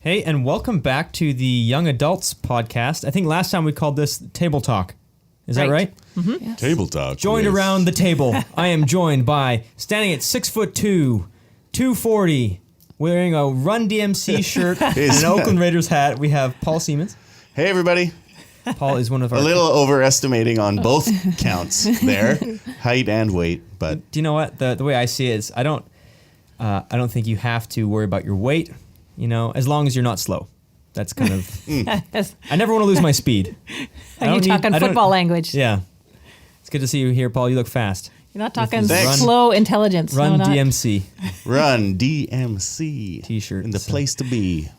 Hey, and welcome back to the Young Adults podcast. I think last time we called this Table Talk. Is that right? Mm-hmm. Yes. Table Talk. Joined around the table. I am joined by, standing at 6'2", 240, wearing a Run DMC shirt and an Oakland Raiders hat, we have Paul Siemens. Hey, everybody. Paul is one of our... A little overestimating on both counts there, height and weight, but... Do you know what? The way I see it is I don't think you have to worry about your weight, you know, as long as you're not slow. That's kind of... I never want to lose my speed. Are you talking football language? Yeah. It's good to see you here, Paul. You look fast. You're not talking slow intelligence. Run DMC. Run DMC. T-shirt. And the place to be.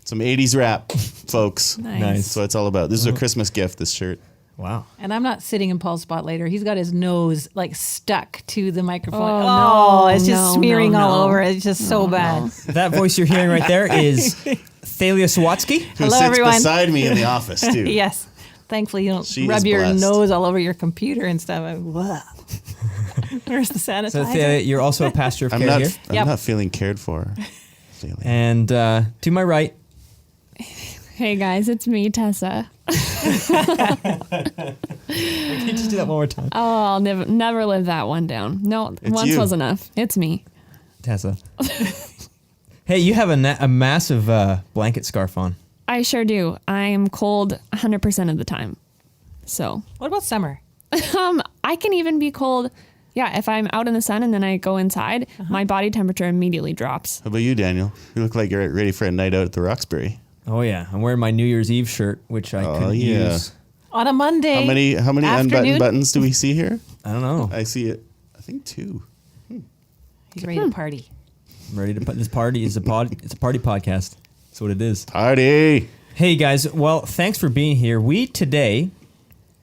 Some 80s rap, folks. Nice. That's what it's all about. This is a Christmas gift, this shirt. Wow. And I'm not sitting in Paul's spot later. He's got his nose like stuck to the microphone. It's just smearing all over. It's just so bad. That voice you're hearing right there is Thalia Sawatsky. Who sits beside me in the office, too. Yes. Thankfully, you don't She rub is your blessed. nose all over your computer and stuff. Where's the sanitizer? So Thalia, you're also a pastor of care here. I'm not feeling cared for. And to my right. Hey guys, it's me, Tessa. Can you just do that one more time? Oh, I'll never live that one down. No, It's once you. was enough. It's me. Tessa. Hey, you have a massive blanket scarf on. I sure do. I am cold 100% of the time. So, What about summer? I can even be cold. Yeah, if I'm out in the sun and then I go inside, my body temperature immediately drops. How about you, Daniel? You look like you're ready for a night out at the Roxbury. Oh yeah, I'm wearing my New Year's Eve shirt, which I could use. On a Monday. How many unbuttoned buttons do we see here? I don't know. I see it. I think 2. He's ready to party. I'm ready to put this party. It's a party podcast. That's what it is. Party. Hey guys, well, thanks for being here. We today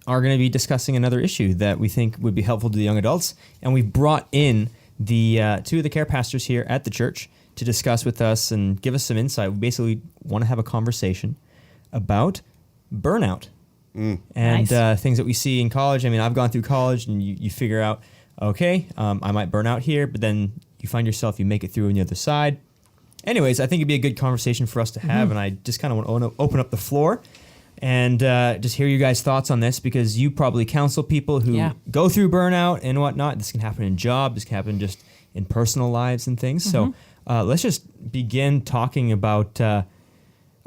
are going to be discussing another issue that we think would be helpful to the young adults, and we've brought in the two of the care pastors here at the church to discuss with us and give us some insight. We basically want to have a conversation about burnout and things that we see in college. I mean, I've gone through college, and you figure out, okay, I might burn out here, but then you find yourself, you make it through on the other side. Anyways, I think it'd be a good conversation for us to have, and I just kind of want to open up the floor and just hear you guys' thoughts on this, because you probably counsel people who go through burnout and whatnot. This can happen in jobs, this can happen just in personal lives and things. So let's just begin talking about, are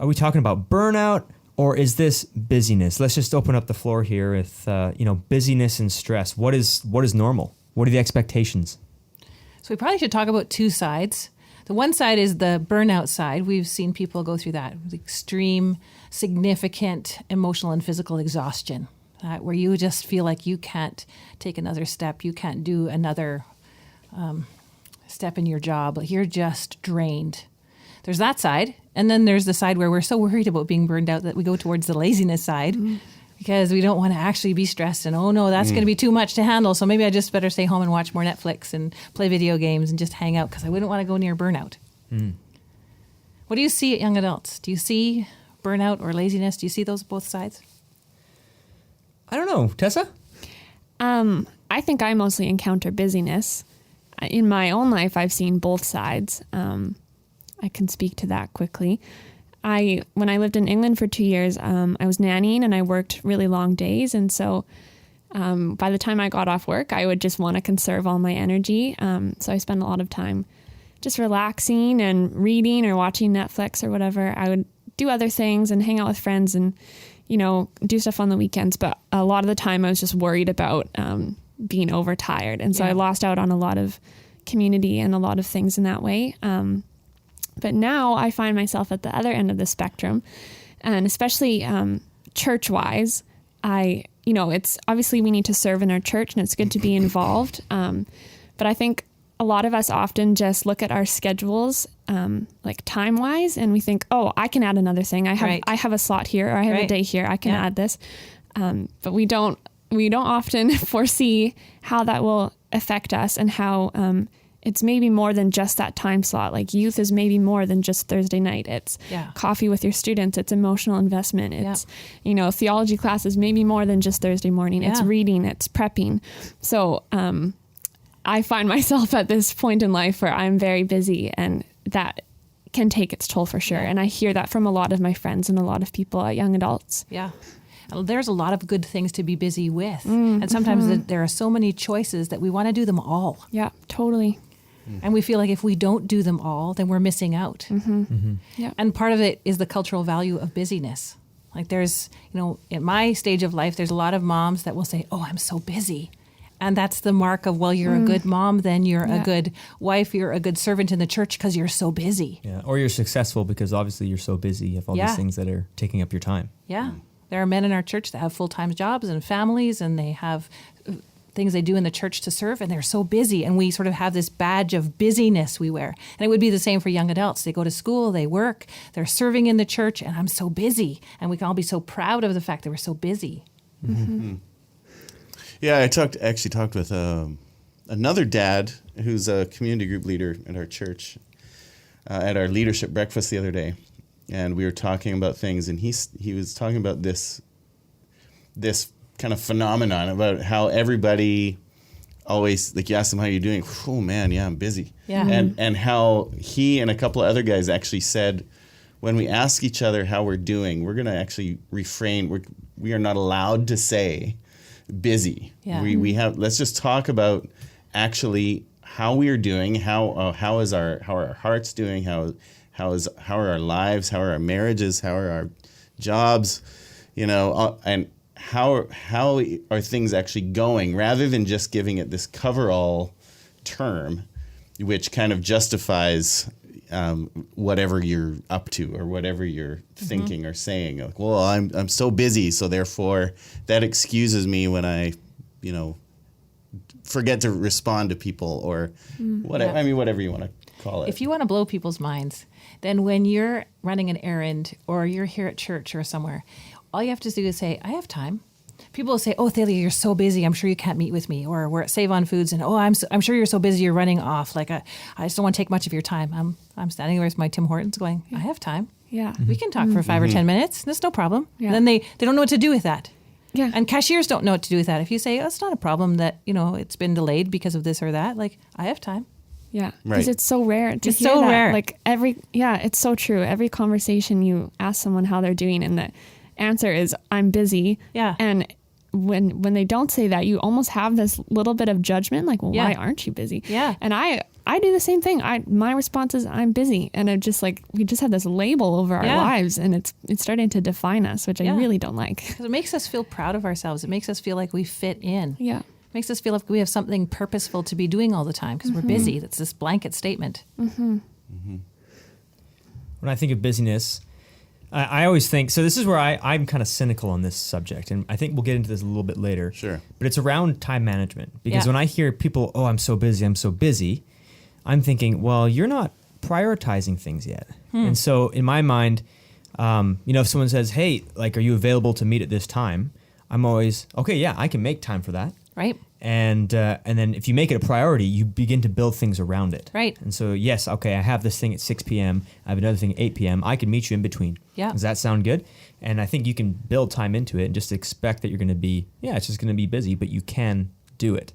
we talking about burnout, or is this busyness? Let's just open up the floor here with, busyness and stress. What is normal? What are the expectations? So we probably should talk about two sides. The one side is the burnout side. We've seen people go through that with extreme, significant emotional and physical exhaustion, where you just feel like you can't take another step, you can't do another step in your job. Like you're just drained. There's that side. And then there's the side where we're so worried about being burned out that we go towards the laziness side because we don't want to actually be stressed. And, oh, no, that's going to be too much to handle. So maybe I just better stay home and watch more Netflix and play video games and just hang out because I wouldn't want to go near burnout. What do you see at young adults? Do you see burnout or laziness? Do you see those both sides? I don't know. Tessa? I think I mostly encounter busyness. In my own life, I've seen both sides. I can speak to that quickly. When I lived in England for 2 years, I was nannying and I worked really long days. And so by the time I got off work, I would just want to conserve all my energy. So I spent a lot of time just relaxing and reading or watching Netflix or whatever. I would do other things and hang out with friends and, do stuff on the weekends. But a lot of the time I was just worried about being overtired. And so I lost out on a lot of community and a lot of things in that way. But now I find myself at the other end of the spectrum, and especially church-wise, it's obviously we need to serve in our church and it's good to be involved. But I think a lot of us often just look at our schedules like time-wise, and we think, oh, I can add another thing. I have a slot here, or I have a day here. I can add this. But we don't often foresee how that will affect us and how it's maybe more than just that time slot. Like youth is maybe more than just Thursday night. It's coffee with your students. It's emotional investment. It's, theology classes, maybe more than just Thursday morning. It's reading, it's prepping. So I find myself at this point in life where I'm very busy, and that can take its toll for sure. And I hear that from a lot of my friends and a lot of people at young adults. Yeah. There's a lot of good things to be busy with. And sometimes there are so many choices that we want to do them all. Yeah, totally. And we feel like if we don't do them all, then we're missing out. Yeah. And part of it is the cultural value of busyness. Like there's, in my stage of life, there's a lot of moms that will say, oh, I'm so busy. And that's the mark of, well, you're a good mom, then you're a good wife, you're a good servant in the church because you're so busy. Yeah. Or you're successful because obviously you're so busy. You have all these things that are taking up your time. Yeah. There are men in our church that have full-time jobs and families, and they have things they do in the church to serve, and they're so busy. And we sort of have this badge of busyness we wear. And it would be the same for young adults. They go to school, they work, they're serving in the church, and I'm so busy. And we can all be so proud of the fact that we're so busy. Yeah, I actually talked with another dad who's a community group leader at our church at our leadership breakfast the other day. And we were talking about things, and he was talking about this kind of phenomenon about how everybody always, like, you ask them how you're doing, oh man, yeah, I'm busy. Yeah. And how he and a couple of other guys actually said, when we ask each other how we're doing, we're going to actually refrain. We are not allowed to say busy. Yeah. We have, let's just talk about actually how we are doing, how are our hearts doing, how are our lives, how are our marriages, how are our jobs, and how are things actually going, rather than just giving it this coverall term, which kind of justifies whatever you're up to or whatever you're thinking or saying. Like, well, I'm so busy, so therefore that excuses me when I, forget to respond to people or whatever. Yeah. I mean, whatever you want to call it. If you want to blow people's minds, then when you're running an errand or you're here at church or somewhere, all you have to do is say, I have time. People will say, oh, Thalia, you're so busy, I'm sure you can't meet with me. Or we're at Save on Foods, and I'm sure you're so busy, you're running off. Like, I just don't want to take much of your time. I'm standing there with my Tim Hortons going, I have time. Yeah. We can talk for 5 or 10 minutes. That's no problem. Yeah. And then they don't know what to do with that. Yeah. And cashiers don't know what to do with that. If you say, oh, it's not a problem that, it's been delayed because of this or that, like, I have time. Yeah, Right. because it's so rare to It's hear so that. rare. Like it's so true. Every conversation you ask someone how they're doing, and the answer is, I'm busy. Yeah. And when they don't say that, you almost have this little bit of judgment, like, well, Yeah. why aren't you busy? Yeah. And I do the same thing. My response is, I'm busy. And I'm just like, we just have this label over our Yeah. lives, and it's starting to define us, which I Yeah. really don't like. Because it makes us feel proud of ourselves. It makes us feel like we fit in. Yeah. It makes us feel like we have something purposeful to be doing all the time because we're busy. That's this blanket statement. When I think of busyness, I always think, so this is where I'm kind of cynical on this subject, and I think we'll get into this a little bit later. Sure. But it's around time management. Because Yeah. when I hear people, oh, I'm so busy, I'm thinking, well, you're not prioritizing things yet. And so in my mind, if someone says, hey, like, are you available to meet at this time? I'm always, okay, yeah, I can make time for that. Right? And then if you make it a priority, you begin to build things around it. Right. And so, yes, okay, I have this thing at 6 p.m. I have another thing at 8 p.m. I can meet you in between. Yeah. Does that sound good? And I think you can build time into it and just expect that you're going to be, it's just going to be busy, but you can do it.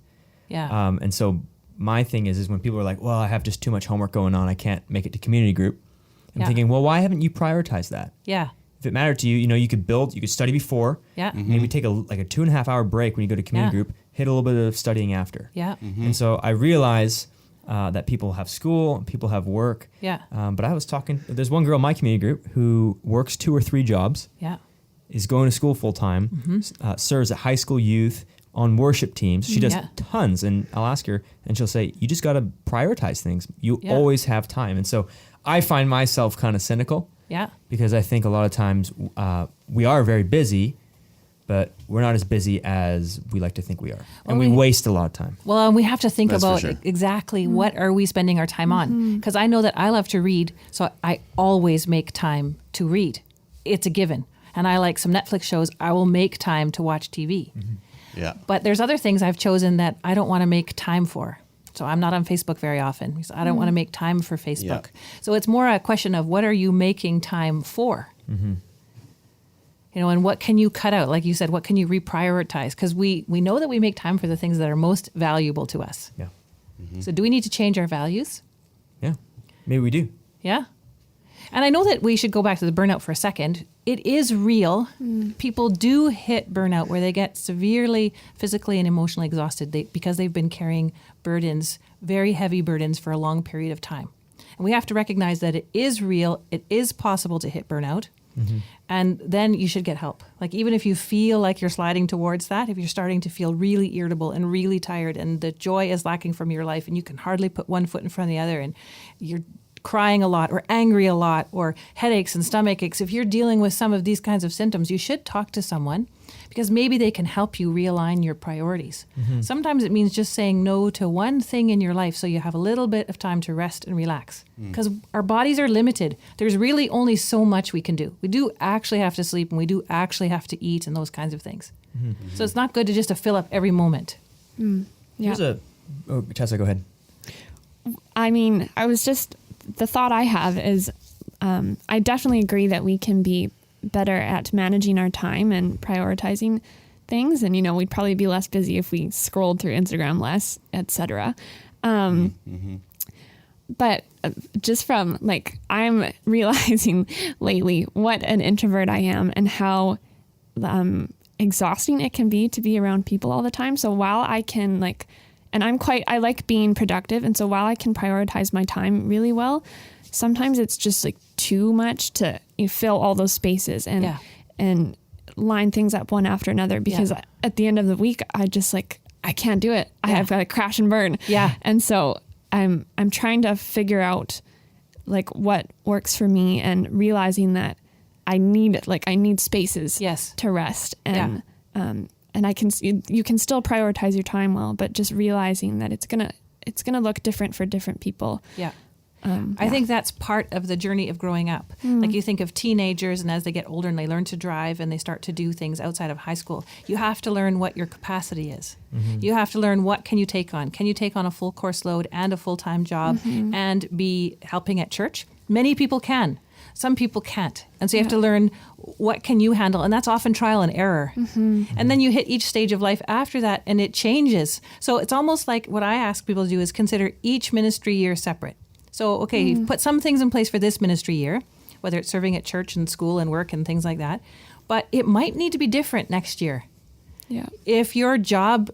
Yeah. And so my thing is when people are like, well, I have just too much homework going on, I can't make it to community group. I'm Yeah. thinking, well, why haven't you prioritized that? Yeah. If it mattered to you, you could study before. Yeah. Maybe take a 2.5 hour break when you go to community Yeah. group, hit a little bit of studying after. Yeah. And so I realize that people have school, people have work. Yeah. But I was there's one girl in my community group who works 2 or 3 jobs, Yeah. is going to school full time, serves at high school youth, on worship teams. She does Yeah. tons. And I'll ask her, and she'll say, you just got to prioritize things. You Yeah. always have time. And so I find myself kind of cynical. Yeah. Because I think a lot of times we are very busy, but we're not as busy as we like to think we are. And we waste a lot of time. Well, and we have to think That's for about sure. exactly what are we spending our time on. Because I know that I love to read, so I always make time to read. It's a given. And I like some Netflix shows. I will make time to watch TV. Yeah. But there's other things I've chosen that I don't want to make time for. So I'm not on Facebook very often because I don't want to make time for Facebook. So it's more a question of what are you making time for? And what can you cut out? Like you said, what can you reprioritize? Because we know that we make time for the things that are most valuable to us. Yeah. So do we need to change our values? Yeah. Maybe we do. Yeah. And I know that we should go back to the burnout for a second. It is real. People do hit burnout where they get severely physically and emotionally exhausted because they've been carrying burdens, very heavy burdens for a long period of time. And we have to recognize that it is real. It is possible to hit burnout. And then you should get help. Like even if you feel like you're sliding towards that, if you're starting to feel really irritable and really tired and the joy is lacking from your life and you can hardly put one foot in front of the other and you're crying a lot or angry a lot or headaches and stomach aches, if you're dealing with some of these kinds of symptoms, you should talk to someone because maybe they can help you realign your priorities. Sometimes it means just saying no to one thing in your life so you have a little bit of time to rest and relax because our bodies are limited. There's really only so much we can do. We do actually have to sleep and we do actually have to eat and those kinds of things. So it's not good to just to fill up every moment. Here's Tessa, go ahead. I mean, the thought I have is I definitely agree that we can be better at managing our time and prioritizing things. And, we'd probably be less busy if we scrolled through Instagram less, etc. But just from I'm realizing lately what an introvert I am and how exhausting it can be to be around people all the time. So while I can and I like being productive. And so while I can prioritize my time really well, sometimes it's just too much to fill all those spaces and line things up one after another because at the end of the week, I just I can't do it. I have got to crash and burn. Yeah. And so I'm trying to figure out what works for me and realizing that I need spaces to rest and you can still prioritize your time well, but just realizing that it's gonna look different for different people. Yeah. I think that's part of the journey of growing up. Like you think of teenagers and as they get older and they learn to drive and they start to do things outside of high school, you have to learn what your capacity is. You have to learn what can you take on. Can you take on a full course load and a full-time job and be helping at church? Many people can. Some people can't. And so you have to learn what can you handle. And that's often trial and error. And then you hit each stage of life after that and it changes. So it's almost like what I ask people to do is consider each ministry year separate. So, okay, you've put some things in place for this ministry year, whether it's serving at church and school and work and things like that. But it might need to be different next year. Yeah. If your job,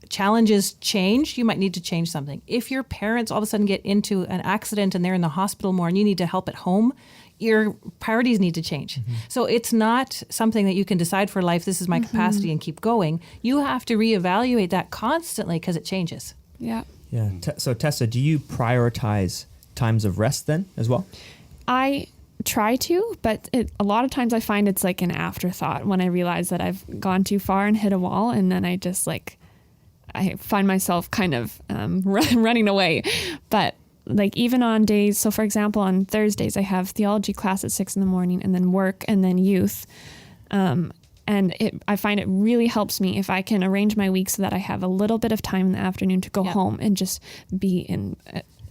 challenges change, you might need to change something. If your parents all of a sudden get into an accident and they're in the hospital more and you need to help at home, your priorities need to change. So it's not something that you can decide for life, this is my capacity and keep going. You have to reevaluate that constantly because it changes. Yeah. Yeah. So Tessa, do you prioritize times of rest then as well? I try to, but a lot of times I find it's an afterthought when I realize that I've gone too far and hit a wall. And then I just I find myself kind of running away. But even on days, so for example, on Thursdays, I have theology class at 6 a.m. and then work and then youth. And I find it really helps me if I can arrange my week so that I have a little bit of time in the afternoon to go home and just be in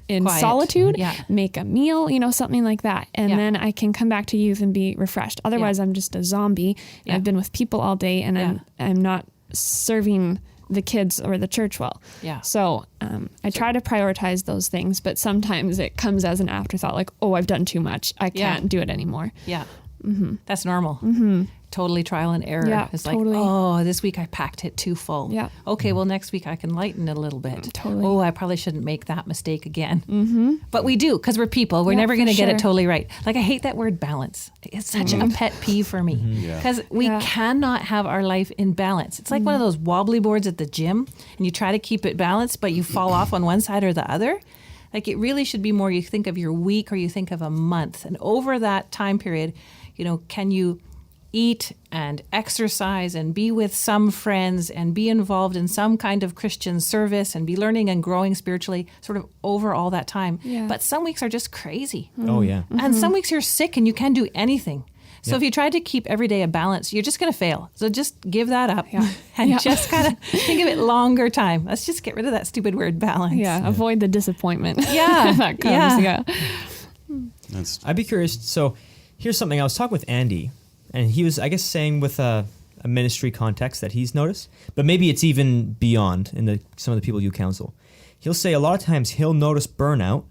Quiet. solitude, make a meal, something like that. And then I can come back to youth and be refreshed. Otherwise, I'm just a zombie. And I've been with people all day and I'm not serving the kids or the church well. Yeah. So I try to prioritize those things, but sometimes it comes as an afterthought, I've done too much. I can't do it anymore. Yeah. That's normal. Totally trial and error. Yeah, it's totally. this week I packed it too full. Yeah. Okay, well, next week I can lighten it a little bit. Totally. Oh, I probably shouldn't make that mistake again. But we do, because we're people. We're never going to get it sure. totally right. I hate that word balance. It's such a pet peeve for me. Because we cannot have our life in balance. It's like one of those wobbly boards at the gym, and you try to keep it balanced, but you fall off on one side or the other. It really should be more, you think of your week or you think of a month. And over that time period, can you eat and exercise and be with some friends and be involved in some kind of Christian service and be learning and growing spiritually sort of over all that time. Yeah. But some weeks are just crazy. Oh, yeah. And some weeks you're sick and you can't do anything. So if you try to keep every day a balance, you're just going to fail. So just give that up and just kind of think of it longer time. Let's just get rid of that stupid word balance. Yeah, avoid the disappointment. that comes. I'd be curious. So here's something. I was talking with Andy, and he was, I guess, saying with a ministry context that he's noticed, but maybe it's even beyond in some of the people you counsel. He'll say a lot of times he'll notice burnout,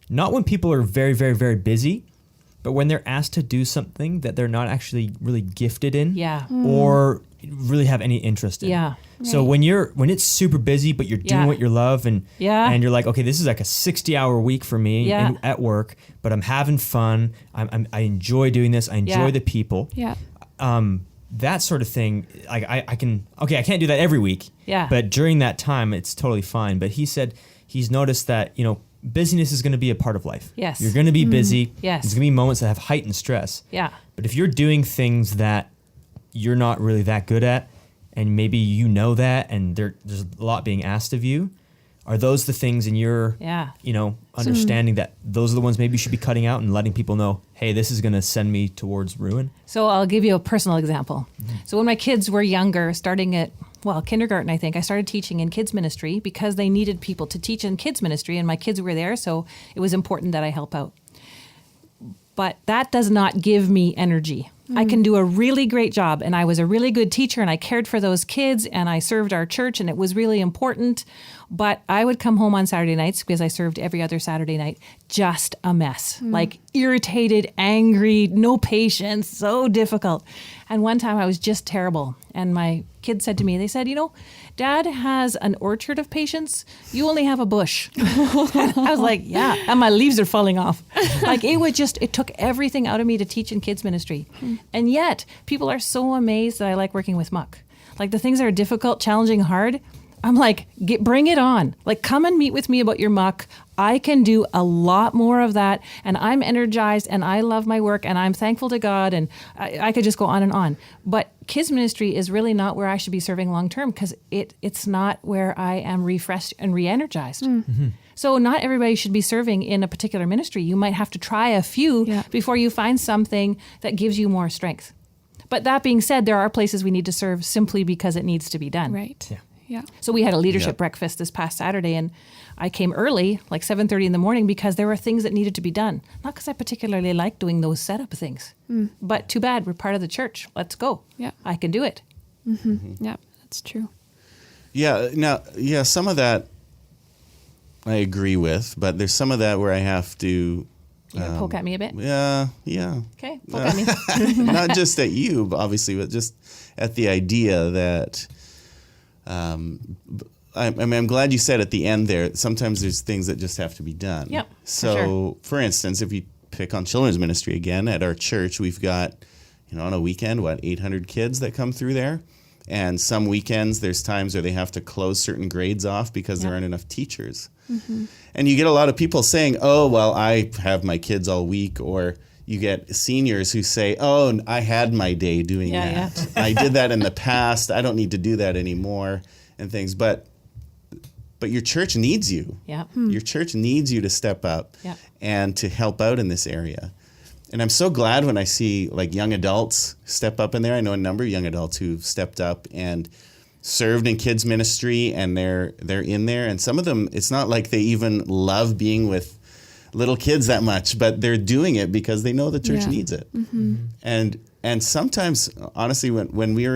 not when people are very, very, very busy, but when they're asked to do something that they're not actually really gifted in, Yeah. or really have any interest in. Yeah. So when it's super busy, but you're doing Yeah. what you love, and Yeah. you're like, okay, this is like a 60-hour week for me Yeah. at work, but I'm having fun. I enjoy doing this. I enjoy Yeah. the people. Yeah. That sort of thing. I can't do that every week. Yeah. But during that time, it's totally fine. But he said he's noticed that, busyness is going to be a part of life. Yes. You're going to be busy. Yes. There's going to be moments that have heightened stress. Yeah. But if you're doing things that you're not really that good at, and maybe you know that, and there's a lot being asked of you, are those the things in your, Yeah. understanding that those are the ones maybe you should be cutting out and letting people know, hey, this is going to send me towards ruin? So I'll give you a personal example. So when my kids were younger, starting at, kindergarten, I think, I started teaching in kids ministry because they needed people to teach in kids ministry, and my kids were there, so it was important that I help out. But that does not give me energy. I can do a really great job, and I was a really good teacher, and I cared for those kids, and I served our church, and it was really important. But I would come home on Saturday nights, because I served every other Saturday night, just a mess, like irritated, angry, no patience, so difficult. And one time I was just terrible, and my kids said to me, they said, Dad has an orchard of patience. You only have a bush. I was like, yeah, and my leaves are falling off. Like it took everything out of me to teach in kids ministry. And yet people are so amazed that I like working with muck. Like the things that are difficult, challenging, hard, I'm like, bring it on. Like, come and meet with me about your muck. I can do a lot more of that, and I'm energized, and I love my work, and I'm thankful to God, and I could just go on and on. But kids ministry is really not where I should be serving long term, because it's not where I am refreshed and re-energized. Mm-hmm. So not everybody should be serving in a particular ministry. You might have to try a few before you find something that gives you more strength. But that being said, there are places we need to serve simply because it needs to be done. Right. Yeah. So we had a leadership breakfast this past Saturday, and I came early, like 7:30 in the morning, because there were things that needed to be done. Not because I particularly like doing those setup things, but too bad, we're part of the church. Let's go. Yeah. I can do it. Mm-hmm. Mm-hmm. Yeah, that's true. Yeah. Now, some of that I agree with, but there's some of that where I have to. You gonna poke at me a bit? Yeah. Okay, poke at me. Not just at you, obviously, but just at the idea that. I'm glad you said at the end there, sometimes there's things that just have to be done. Yep, So, for instance, if you pick on children's ministry again, at our church, we've got, on a weekend, 800 kids that come through there. And some weekends, there's times where they have to close certain grades off because there aren't enough teachers. Mm-hmm. And you get a lot of people saying, oh, well, I have my kids all week, or you get seniors who say, oh, I had my day doing that. Yeah. I did that in the past. I don't need to do that anymore and things. But your church needs you. Yeah. Your church needs you to step up and to help out in this area. And I'm so glad when I see like young adults step up in there. I know a number of young adults who've stepped up and served in kids ministry, and they're in there. And some of them, it's not like they even love being with little kids that much, but they're doing it because they know the church needs it. Mm-hmm. And sometimes, honestly, when we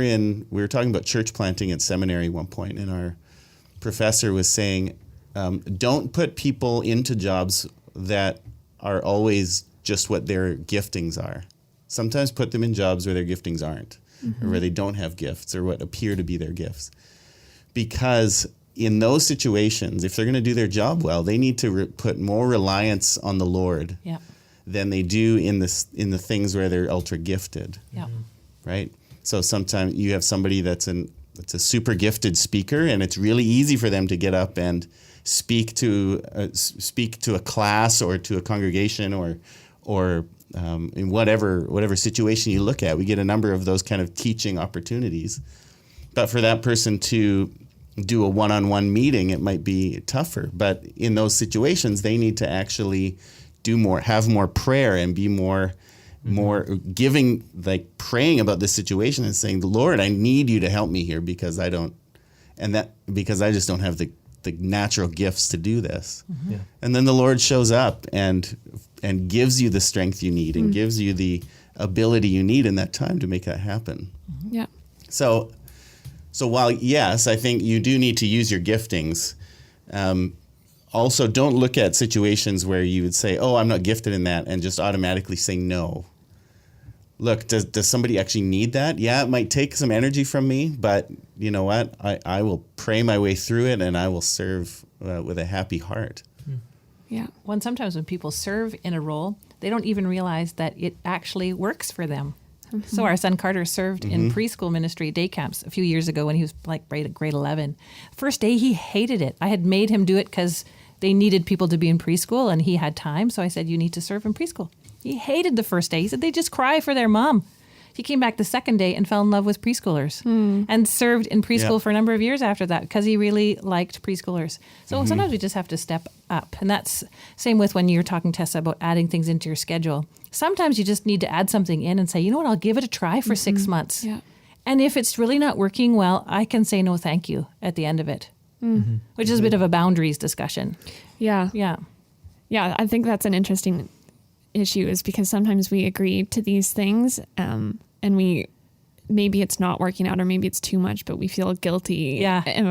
were talking about church planting at seminary at one point, and our professor was saying, don't put people into jobs that are always just what their giftings are. Sometimes put them in jobs where their giftings aren't, or where they don't have gifts, or what appear to be their gifts. Because in those situations, if they're going to do their job well, they need to put more reliance on the Lord than they do in the things where they're ultra gifted. Yeah. Right? So sometimes you have somebody that's a super gifted speaker, and it's really easy for them to get up and speak to a class or to a congregation or in whatever situation you look at. We get a number of those kind of teaching opportunities. But for that person to do a one-on-one meeting, it might be tougher. But in those situations, they need to actually do more, have more prayer, and be more giving, like praying about this situation and saying, Lord, I need you to help me here because I just don't have the natural gifts to do this. Mm-hmm. Yeah. And then the Lord shows up and gives you the strength you need and gives you the ability you need in that time to make that happen. Mm-hmm. Yeah. So while, yes, I think you do need to use your giftings, also don't look at situations where you would say, oh, I'm not gifted in that, and just automatically say no. Look, does somebody actually need that? Yeah, it might take some energy from me, but you know what? I will pray my way through it, and I will serve with a happy heart. Yeah. Sometimes when people serve in a role, they don't even realize that it actually works for them. So our son Carter served in preschool ministry day camps a few years ago when he was like grade 11. First day, he hated it. I had made him do it because they needed people to be in preschool and he had time. So I said, you need to serve in preschool. He hated the first day. He said they just cry for their mom. He came back the second day and fell in love with preschoolers and served in preschool for a number of years after that because he really liked preschoolers. So sometimes we just have to step up. And that's same with when you're talking, Tessa, about adding things into your schedule. Sometimes you just need to add something in and say, you know what, I'll give it a try for 6 months. Yeah. And if it's really not working well, I can say no thank you at the end of it, which is a bit of a boundaries discussion. Yeah. Yeah. Yeah, I think that's an interesting issue, is because sometimes we agree to these things and we maybe it's not working out or maybe it's too much, but we feel guilty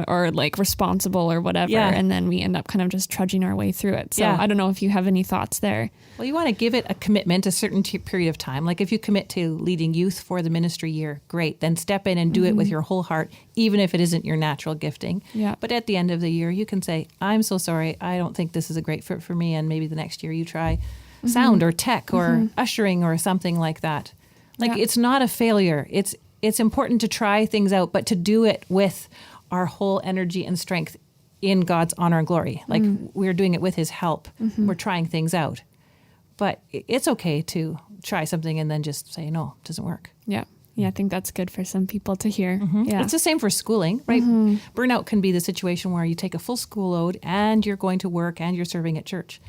or like responsible or whatever. Yeah. And then we end up kind of just trudging our way through it. So Yeah. I don't know if you have any thoughts there. Well, you want to give it a commitment, a certain period of time. Like if you commit to leading youth for the ministry year, great. Then step in and do it with your whole heart, even if it isn't your natural gifting. Yeah. But at the end of the year, you can say, I'm so sorry. I don't think this is a great fit for me. And maybe the next year you try sound or tech or ushering or something like that. Like it's not a failure. It's important to try things out, but to do it with our whole energy and strength in God's honor and glory. Like we're doing it with his help. We're trying things out. But it's okay to try something and then just say, no, it doesn't work. Yeah. Yeah, I think that's good for some people to hear. Yeah. It's the same for schooling, right? Burnout can be the situation where you take a full school load and you're going to work and you're serving at church.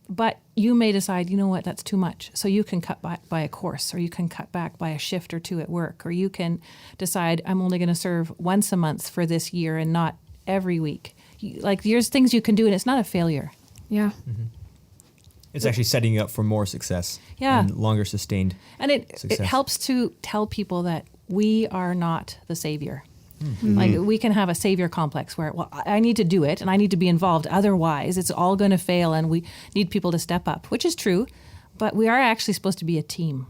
But you may decide, you know what, that's too much. So you can cut back by a course, or you can cut back by a shift or two at work, or you can decide I'm only going to serve once a month for this year and not every week. Like there's things you can do and it's not a failure. Yeah. It's actually setting you up for more success and longer sustained And it success. helps to tell people that we are not the savior. Like we can have a savior complex where, well, I need to do it and I need to be involved. Otherwise, it's all going to fail and we need people to step up, which is true. But we are actually supposed to be a team.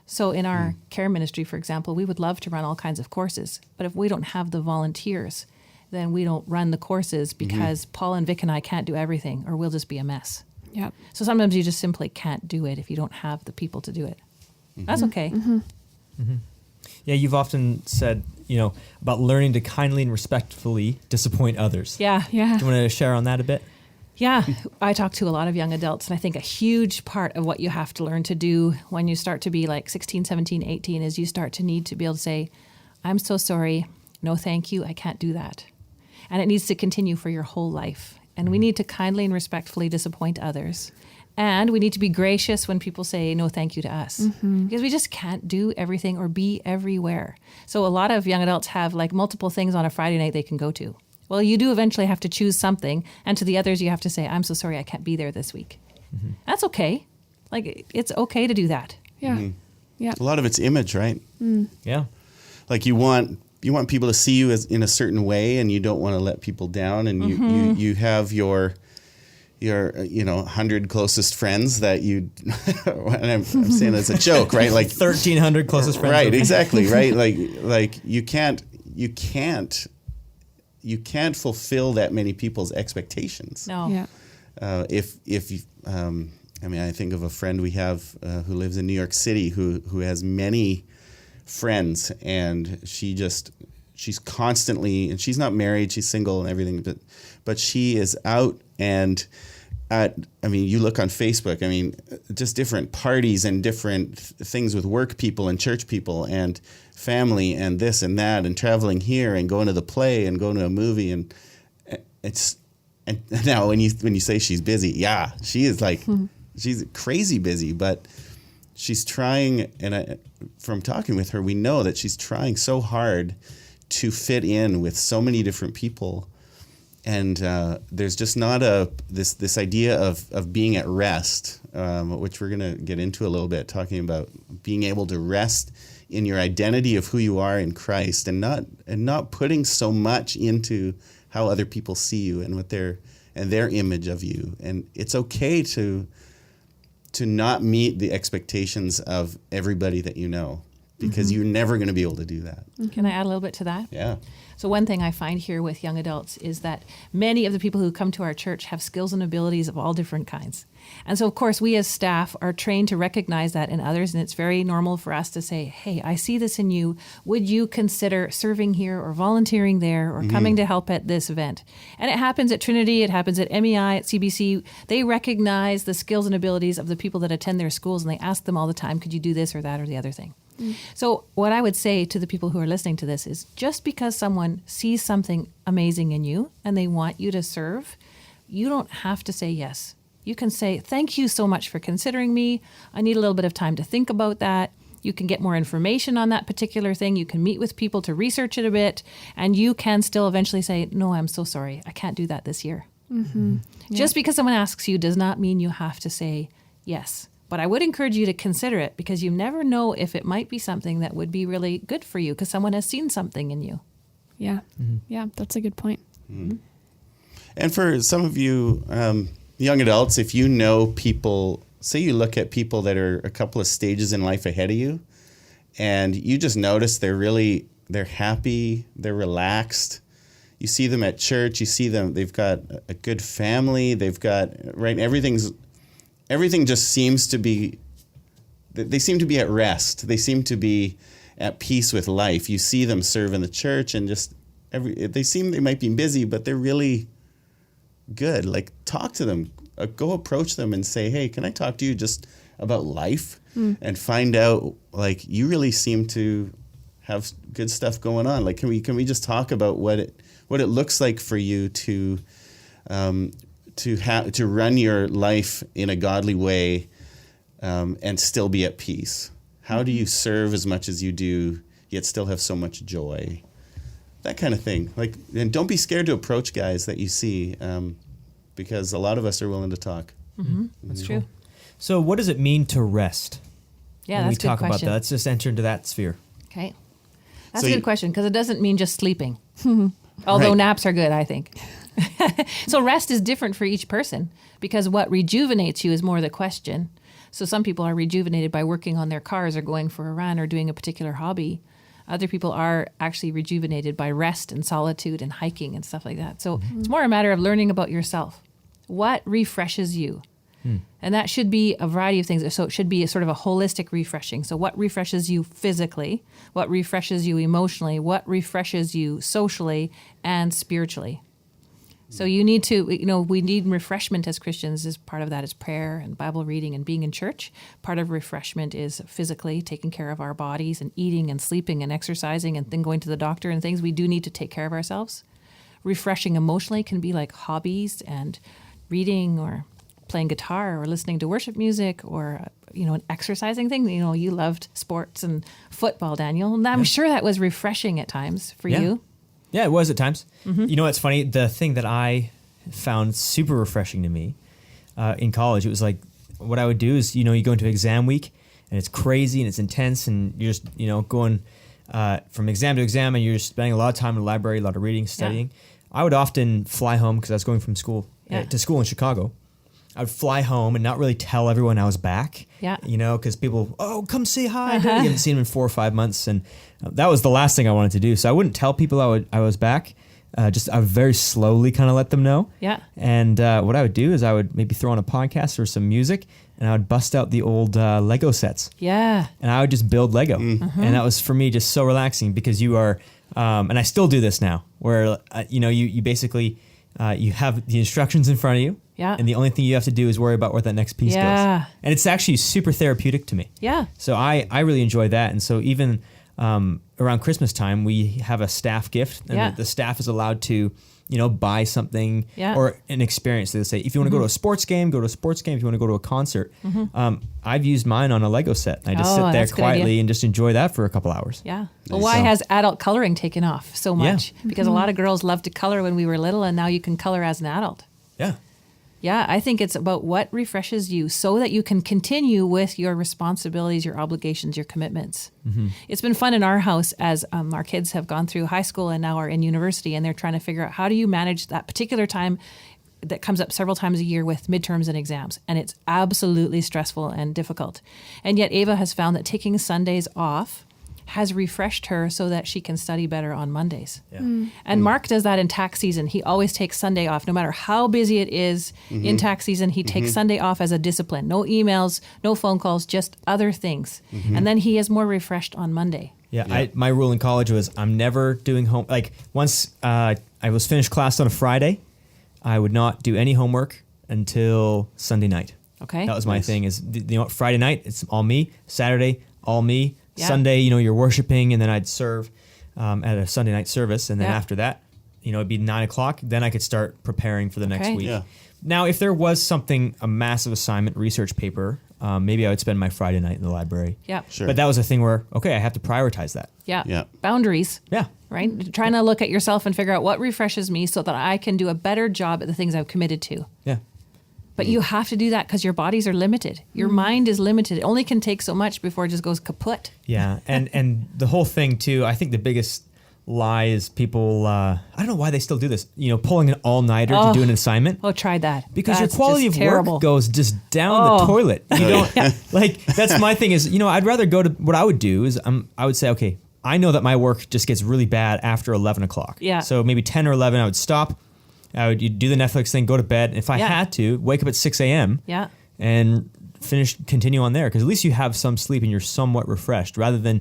So in our care ministry, for example, we would love to run all kinds of courses. But if we don't have the volunteers, then we don't run the courses because Paul and Vic and I can't do everything or we'll just be a mess. Yeah. So sometimes you just simply can't do it if you don't have the people to do it. That's okay. Yeah, you've often said, about learning to kindly and respectfully disappoint others. Yeah. Yeah. Do you want to share on that a bit? Yeah. I talk to a lot of young adults, and I think a huge part of what you have to learn to do when you start to be like 16, 17, 18 is you start to need to be able to say, I'm so sorry. No, thank you. I can't do that. And it needs to continue for your whole life. And we need to kindly and respectfully disappoint others. And we need to be gracious when people say no thank you to us because we just can't do everything or be everywhere. So a lot of young adults have like multiple things on a Friday night they can go to. Well, you do eventually have to choose something. And to the others, you have to say, I'm so sorry, I can't be there this week. That's okay. Like it's okay to do that. Yeah. Yeah. A lot of it's image, right? Yeah. Like you want people to see you as in a certain way, and you don't want to let people down, and you have your 100 closest friends that you and I'm saying as a joke, right? Like 1,300 closest friends. right, exactly, right? Like you can't fulfill that many people's expectations. No. Yeah. I think of a friend we have who lives in New York City who has many friends, and she's constantly, and she's not married, she's single and everything, but she is out and you look on Facebook, just different parties and different things with work people and church people and family and this and that and traveling here and going to the play and going to a movie, and now when you say she's busy, yeah, she is like she's crazy busy, but she's trying, and from talking with her, we know that she's trying so hard to fit in with so many different people. And there's just not this idea of being at rest, which we're going to get into a little bit, talking about being able to rest in your identity of who you are in Christ, and not putting so much into how other people see you and and their image of you. And it's okay to not meet the expectations of everybody that you know, because you're never going to be able to do that. Can I add a little bit to that? Yeah. So one thing I find here with young adults is that many of the people who come to our church have skills and abilities of all different kinds. And so, of course, we as staff are trained to recognize that in others, and it's very normal for us to say, hey, I see this in you. Would you consider serving here or volunteering there or coming to help at this event? And it happens at Trinity, it happens at MEI, at CBC. They recognize the skills and abilities of the people that attend their schools, and they ask them all the time, could you do this or that or the other thing? So what I would say to the people who are listening to this is just because someone sees something amazing in you and they want you to serve, you don't have to say yes. You can say, thank you so much for considering me. I need a little bit of time to think about that. You can get more information on that particular thing. You can meet with people to research it a bit. And you can still eventually say, no, I'm so sorry. I can't do that this year. Just because someone asks you does not mean you have to say yes. But I would encourage you to consider it, because you never know if it might be something that would be really good for you because someone has seen something in you. Yeah. Yeah, that's a good point. And for some of you young adults, if you know people, say you look at people that are a couple of stages in life ahead of you, and you just notice they're happy, they're relaxed. You see them at church, you see them, they've got a good family, they've got, right, everything just seems to be, they seem to be at rest. They seem to be at peace with life. You see them serve in the church, and just they might be busy, but they're really good. Like, talk to them, go approach them and say, hey, can I talk to you just about life? And find out, like, you really seem to have good stuff going on. Like, can we just talk about what it looks like for you to run your life in a godly way and still be at peace? How do you serve as much as you do, yet still have so much joy? That kind of thing. Like, and don't be scared to approach guys that you see, because a lot of us are willing to talk. That's true. So what does it mean to rest? Yeah, when that's we a talk good about question. that, let's just enter into that sphere. Okay. That's So a you- good question, because it doesn't mean just sleeping. Although Right. naps are good, I think. So rest is different for each person, because what rejuvenates you is more the question. So some people are rejuvenated by working on their cars or going for a run or doing a particular hobby. Other people are actually rejuvenated by rest and solitude and hiking and stuff like that. So it's more a matter of learning about yourself. What refreshes you? And that should be a variety of things. So it should be a sort of a holistic refreshing. So what refreshes you physically? What refreshes you emotionally? What refreshes you socially and spiritually? So you need to, we need refreshment as Christians. As part of that is prayer and Bible reading and being in church. Part of refreshment is physically taking care of our bodies and eating and sleeping and exercising and then going to the doctor and things. We do need to take care of ourselves. Refreshing emotionally can be like hobbies and reading or playing guitar or listening to worship music or, an exercising thing. You loved sports and football, Daniel. And I'm sure that was refreshing at times for you. Yeah, it was at times. You know what's funny? The thing that I found super refreshing to me in college, it was like, what I would do is, you go into exam week and it's crazy and it's intense and you're just, going from exam to exam and you're just spending a lot of time in the library, a lot of reading, studying. I would often fly home because I was going from school to school in Chicago. I would fly home and not really tell everyone I was back. Yeah. Because people, come say hi. You haven't seen them in 4 or 5 months. And that was the last thing I wanted to do. So I wouldn't tell people I was back. I would very slowly kind of let them know. Yeah. And what I would do is I would maybe throw on a podcast or some music and I would bust out the old Lego sets. Yeah. And I would just build Lego. And that was for me just so relaxing because you are, and I still do this now, where, you basically, you have the instructions in front of you. Yeah. And the only thing you have to do is worry about where that next piece goes. And it's actually super therapeutic to me. Yeah. So I really enjoy that. And so even around Christmas time, we have a staff gift. And the staff is allowed to, buy something or an experience. They say, if you want to go to a sports game, go to a sports game. If you want to go to a concert. I've used mine on a Lego set. I just sit there quietly and just enjoy that for a couple hours. Yeah. Well, why has adult coloring taken off so much? Because a lot of girls loved to color when we were little, and now you can color as an adult. Yeah. Yeah, I think it's about what refreshes you so that you can continue with your responsibilities, your obligations, your commitments. It's been fun in our house as our kids have gone through high school and now are in university, and they're trying to figure out how do you manage that particular time that comes up several times a year with midterms and exams, and it's absolutely stressful and difficult. And yet Ava has found that taking Sundays off has refreshed her so that she can study better on Mondays. Yeah. And Mark does that in tax season. He always takes Sunday off. No matter how busy it is in tax season, he takes Sunday off as a discipline. No emails, no phone calls, just other things. And then he is more refreshed on Monday. Yeah. My rule in college was I'm never doing home. Like once I was finished class on a Friday, I would not do any homework until Sunday night. Okay. That was my thing is, Friday night, it's all me. Saturday, all me. Yeah. Sunday, you're worshiping, and then I'd serve at a Sunday night service. And then after that, it'd be 9 o'clock. Then I could start preparing for the next week. Yeah. Now, if there was a massive assignment, research paper, maybe I would spend my Friday night in the library. Yeah. Sure. But that was a thing where, okay, I have to prioritize that. Yeah. Yeah. Boundaries. Yeah. Right? Trying to look at yourself and figure out what refreshes me so that I can do a better job at the things I've committed to. Yeah. But you have to do that because your bodies are limited. Your mind is limited. It only can take so much before it just goes kaput. Yeah. And the whole thing, too, I think the biggest lie is people, I don't know why they still do this, pulling an all-nighter to do an assignment. Oh, try that. Because That's your quality just of terrible. work goes just down the toilet. You don't that's my thing is, I'd rather go to what I would do is I would say, okay, I know that my work just gets really bad after 11 o'clock. Yeah. So maybe 10 or 11, I would stop. I would do the Netflix thing, go to bed. If I had to, wake up at 6 a.m. Yeah. and continue on there. Because at least you have some sleep and you're somewhat refreshed rather than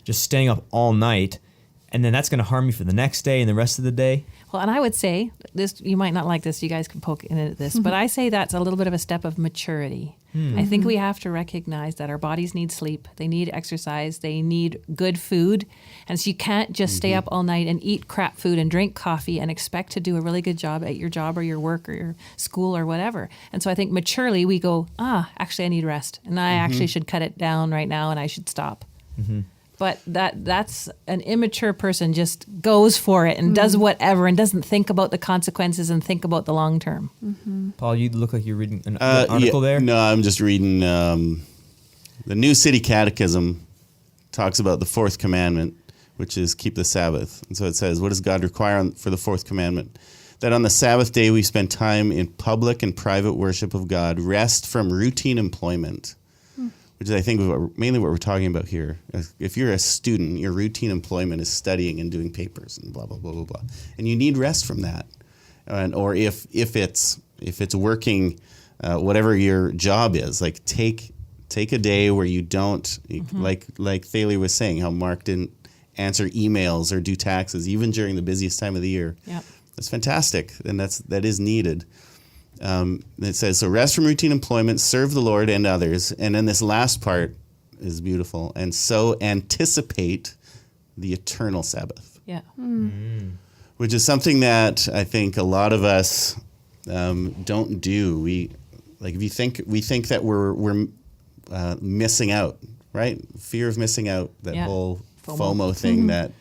just staying up all night. And then that's going to harm you for the next day and the rest of the day. Well, and I would say this, you might not like this, you guys can poke in at this, but I say that's a little bit of a step of maturity. I think we have to recognize that our bodies need sleep, they need exercise, they need good food. And so you can't just stay up all night and eat crap food and drink coffee and expect to do a really good job at your job or your work or your school or whatever. And so I think maturely we go, actually I need rest and I actually should cut it down right now and I should stop. But that's an immature person just goes for it and does whatever and doesn't think about the consequences and think about the long term. Paul, you look like you're reading an article there. No, I'm just reading the New City Catechism talks about the fourth commandment, which is keep the Sabbath. And so it says, what does God require for the fourth commandment? That on the Sabbath day we spend time in public and private worship of God, rest from routine employment. Which is, I think, mainly what we're talking about here. If you're a student, your routine employment is studying and doing papers and blah, blah, blah, blah, blah. And you need rest from that. Or if it's working, whatever your job is, like take a day where you don't, like Thaleia was saying, how Mark didn't answer emails or do taxes, even during the busiest time of the year. Yep. That's fantastic, and that is needed. It says, so rest from routine employment, serve the Lord and others. And then this last part is beautiful. And so anticipate the eternal Sabbath. Yeah. Which is something that I think a lot of us don't do. We think that we're missing out, right? Fear of missing out, that whole FOMO thing that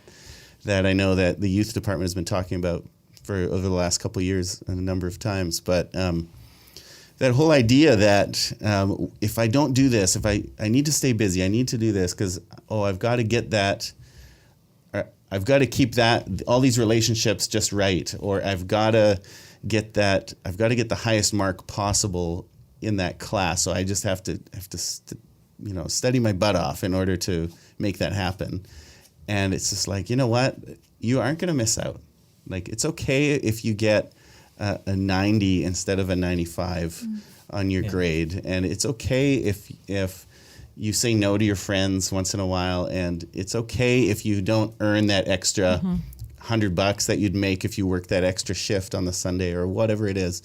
I know that the youth department has been talking about for over the last couple of years a number of times. But that whole idea that if I don't do this, if I need to stay busy, I need to do this because, I've got to get that, I've got to keep all these relationships just right, or I've got to get the highest mark possible in that class. So I just have to study my butt off in order to make that happen. And it's just like, you know what? You aren't going to miss out. Like, it's okay if you get a 90 instead of a 95 on your grade. And it's okay if you say no to your friends once in a while. And it's okay if you don't earn that extra $100 that you'd make if you work that extra shift on the Sunday or whatever it is.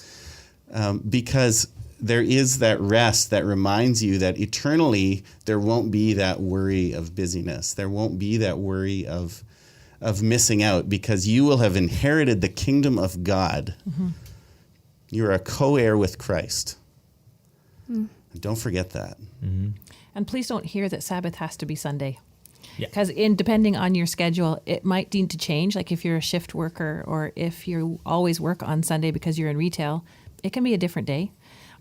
Because there is that rest that reminds you that eternally there won't be that worry of busyness. There won't be that worry of missing out, because you will have inherited the kingdom of God. You're a co-heir with Christ. Don't forget that. And please don't hear that Sabbath has to be Sunday. Yeah. Because depending on your schedule, it might need to change. Like if you're a shift worker or if you always work on Sunday because you're in retail, it can be a different day.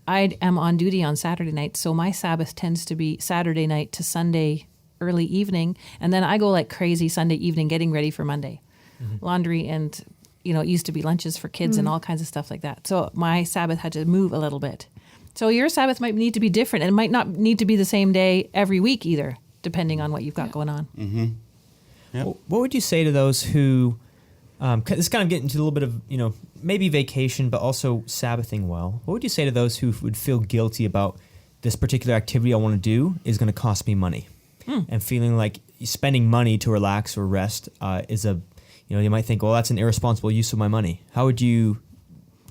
I am on duty on Saturday night, so my Sabbath tends to be Saturday night to Sunday early evening, and then I go like crazy Sunday evening getting ready for Monday. Laundry and it used to be lunches for kids and all kinds of stuff like that. So my Sabbath had to move a little bit. So your Sabbath might need to be different, and it might not need to be the same day every week either, depending on what you've got going on. Mm-hmm. Yep. What would you say to those who, this kind of getting into a little bit of, maybe vacation, but also Sabbathing well. What would you say to those who would feel guilty about this particular activity I want to do is going to cost me money? And feeling like spending money to relax or rest is you might think, well, that's an irresponsible use of my money. How would you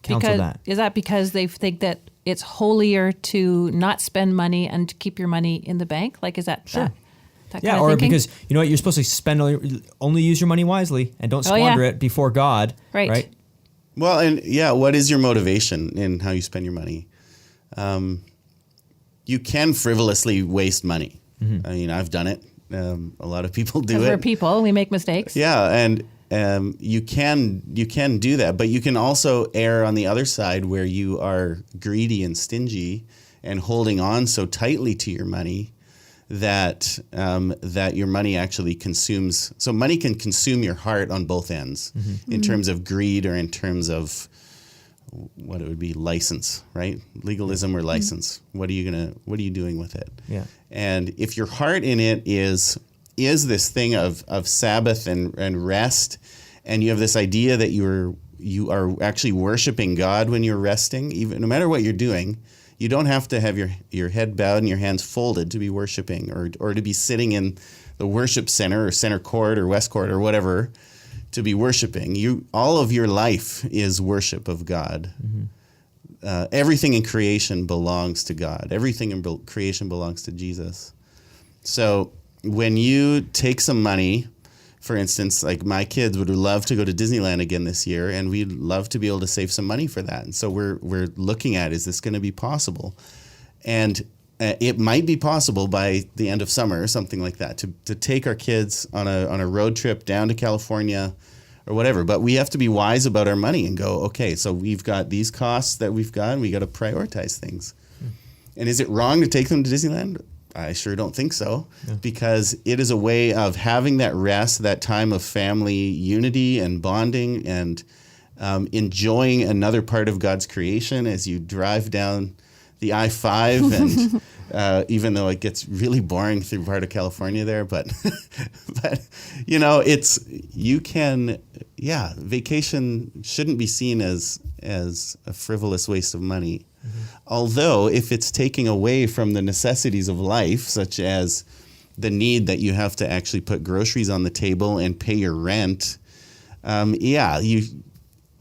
counsel that? Is that because they think that it's holier to not spend money and to keep your money in the bank? Like, is that Sure. that Yeah, kind of or thinking? because you're supposed to only use your money wisely and don't squander it before God. Right. Well, and what is your motivation in how you spend your money? You can frivolously waste money. I mean, I've done it. A lot of people do it. We're people, we make mistakes. Yeah, and you can do that, but you can also err on the other side where you are greedy and stingy and holding on so tightly to your money that your money actually consumes. So money can consume your heart on both ends, in terms of greed or in terms of what it would be, license, right? Legalism or license. What are you doing with it? Yeah. And if your heart in it is this thing of Sabbath and rest, and you have this idea that you are actually worshiping God when you're resting, even no matter what you're doing, you don't have to have your head bowed and your hands folded to be worshiping or to be sitting in the worship center or center court or west court or whatever to be worshiping. All of your life is worship of God. Everything in creation belongs to God. Everything in creation belongs to Jesus. So when you take some money, for instance, like my kids would love to go to Disneyland again this year, and we'd love to be able to save some money for that. And so we're looking at, is this going to be possible? And it might be possible by the end of summer or something like that to take our kids on a road trip down to California or whatever. But we have to be wise about our money and go, okay, so we've got these costs that we've got, and we got to prioritize things. And is it wrong to take them to Disneyland? I sure don't think so, because it is a way of having that rest, that time of family unity and bonding, and enjoying another part of God's creation as you drive down the I-5 and even though it gets really boring through part of California there, but vacation shouldn't be seen as a frivolous waste of money. Although if it's taking away from the necessities of life, such as the need that you have to actually put groceries on the table and pay your rent,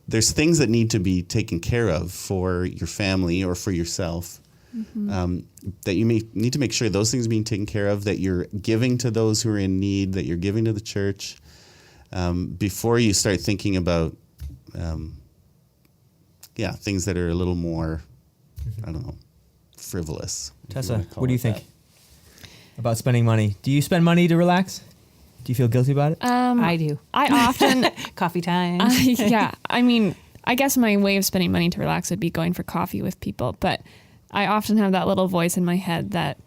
there's things that need to be taken care of for your family or for yourself, that you may need to make sure those things are being taken care of, that you're giving to those who are in need, that you're giving to the church, before you start thinking about things that are a little more, I don't know, frivolous. Tessa, what do you think about spending money? Do you spend money to relax? Do you feel guilty about it? I do. I often Coffee time. I mean, I guess my way of spending money to relax would be going for coffee with people, but I often have that little voice in my head that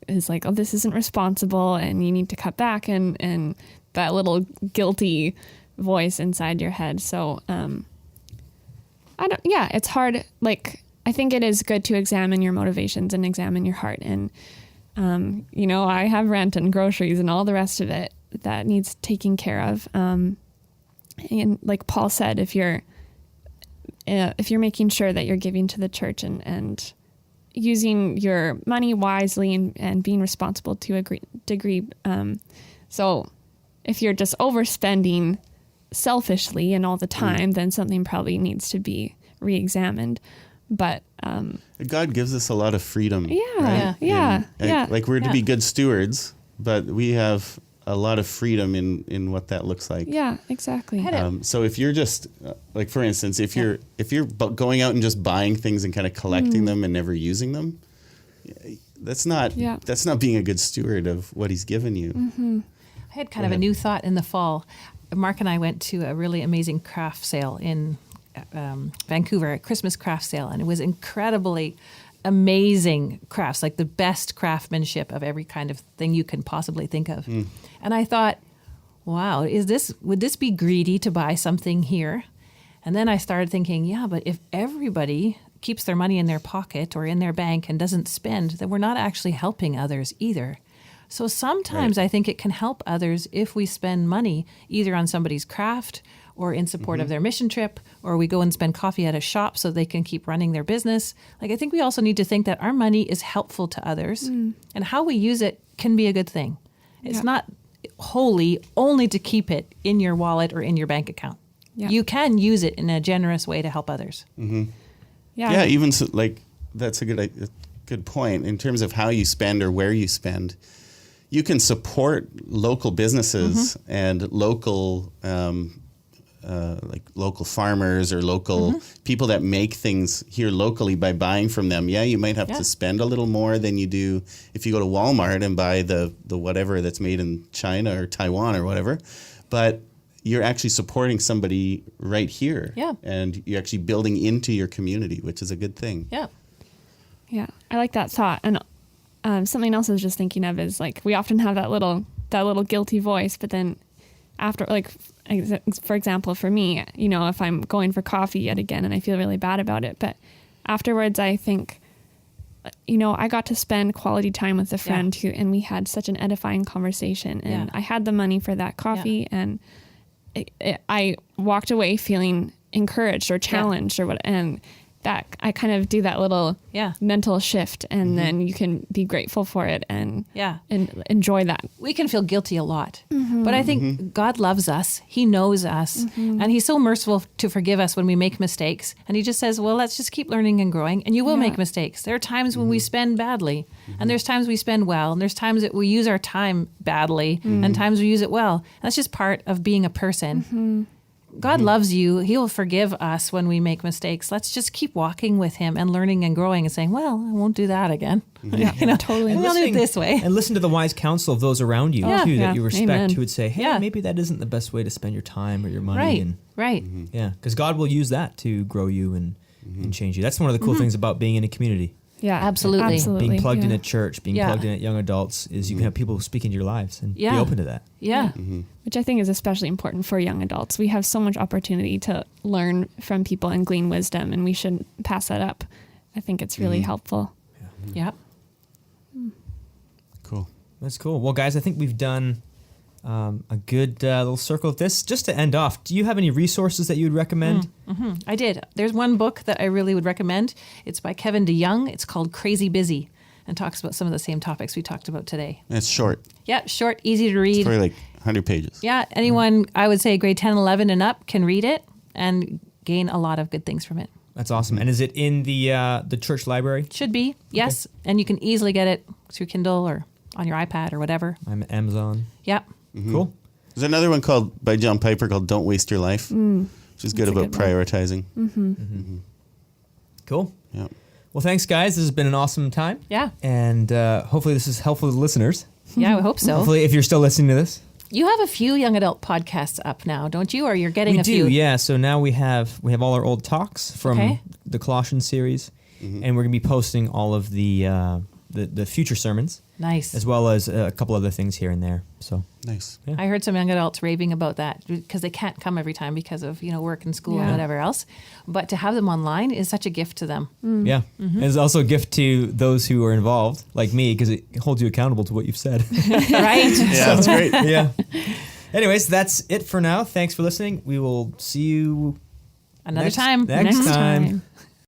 is like, oh, this isn't responsible and you need to cut back, and that little guilty voice inside your head. So it's hard. Like, I think it is good to examine your motivations and examine your heart. And, I have rent and groceries and all the rest of it that needs taking care of. And like Paul said, if you're making sure that you're giving to the church and using your money wisely and being responsible to a degree. So if you're just overspending selfishly and all the time, then something probably needs to be re-examined. But God gives us a lot of freedom. Yeah. Like we're to be good stewards, but we have a lot of freedom in what that looks like. Yeah, exactly. So if you're just like, for instance, if you're going out and just buying things and kind of collecting them and never using them, that's not being a good steward of what He's given you. I had kind of a new thought in the fall. Mark and I went to a really amazing craft sale in Vancouver, a Christmas craft sale, and it was incredibly amazing crafts, like the best craftsmanship of every kind of thing you can possibly think of. And I thought, wow, would this be greedy to buy something here? And then I started thinking, yeah, but if everybody keeps their money in their pocket or in their bank and doesn't spend, then we're not actually helping others either. So sometimes I think it can help others if we spend money either on somebody's craft or in support of their mission trip, or we go and spend coffee at a shop so they can keep running their business. Like, I think we also need to think that our money is helpful to others, and how we use it can be a good thing. It's not wholly only to keep it in your wallet or in your bank account. Yeah. You can use it in a generous way to help others. Yeah, even so, like, that's a good point in terms of how you spend or where you spend. You can support local businesses and local like local farmers or local people that make things here locally by buying from them. Yeah, you might have to spend a little more than you do if you go to Walmart and buy the whatever that's made in China or Taiwan or whatever. But you're actually supporting somebody right here. Yeah. And you're actually building into your community, which is a good thing. Yeah. Yeah, I like that thought. And something else I was just thinking of is, like, we often have that little guilty voice, but then after, like, for example, for me, you know, if I'm going for coffee yet again and I feel really bad about it, but afterwards I think, you know, I got to spend quality time with a friend who, and we had such an edifying conversation, and I had the money for that coffee, and I walked away feeling encouraged or challenged or what, and that I kind of do that little mental shift, and then you can be grateful for it and enjoy that. We can feel guilty a lot, but I think God loves us. He knows us, and He's so merciful to forgive us when we make mistakes. And He just says, well, let's just keep learning and growing, and you will make mistakes. There are times when we spend badly, and there's times we spend well, and there's times that we use our time badly, and times we use it well. That's just part of being a person. God loves you. He will forgive us when we make mistakes. Let's just keep walking with Him and learning and growing and saying, well, I won't do that again. Yeah, you know, totally. I'll do it this way. And listen to the wise counsel of those around you, too, that you respect, Amen. who would say, hey, maybe that isn't the best way to spend your time or your money. Right, and, right. Yeah, because God will use that to grow you and change you. That's one of the cool things about being in a community. Yeah, Absolutely. Being plugged in at church, being plugged in at young adults, is you can have people speak into your lives and be open to that. Yeah. Which I think is especially important for young adults. We have so much opportunity to learn from people and glean wisdom, and we shouldn't pass that up. I think it's really helpful. Yeah. Cool. That's cool. Well, guys, I think we've done a good little circle of this. Just to end off, do you have any resources that you would recommend? I did. There's one book that I really would recommend. It's by Kevin DeYoung. It's called Crazy Busy, and talks about some of the same topics we talked about today. And it's short. Yeah, short, easy to read. It's probably like 100 pages. Yeah, anyone, I would say grade 10, 11 and up can read it and gain a lot of good things from it. That's awesome. And is it in the church library? Should be, yes. Okay. And you can easily get it through Kindle or on your iPad or whatever. I'm Amazon. Yeah. Cool. There's another one by John Piper called Don't Waste Your Life, which is good about prioritizing. Cool. Yeah. Well, thanks, guys. This has been an awesome time. Yeah. And hopefully this is helpful to the listeners. Yeah, I hope so. Hopefully, if you're still listening to this. You have a few young adult podcasts up now, don't you? Or you're getting a few? We do, yeah. So now we have all our old talks from the Colossians series, and we're going to be posting all of the future sermons. Nice. As well as a couple other things here and there. So nice. Yeah. I heard some young adults raving about that because they can't come every time because of work and school and whatever else. But to have them online is such a gift to them. Yeah. And it's also a gift to those who are involved, like me, because it holds you accountable to what you've said. Right? Yeah, that's great. Yeah. Anyways, that's it for now. Thanks for listening. We will see you another time. Next time.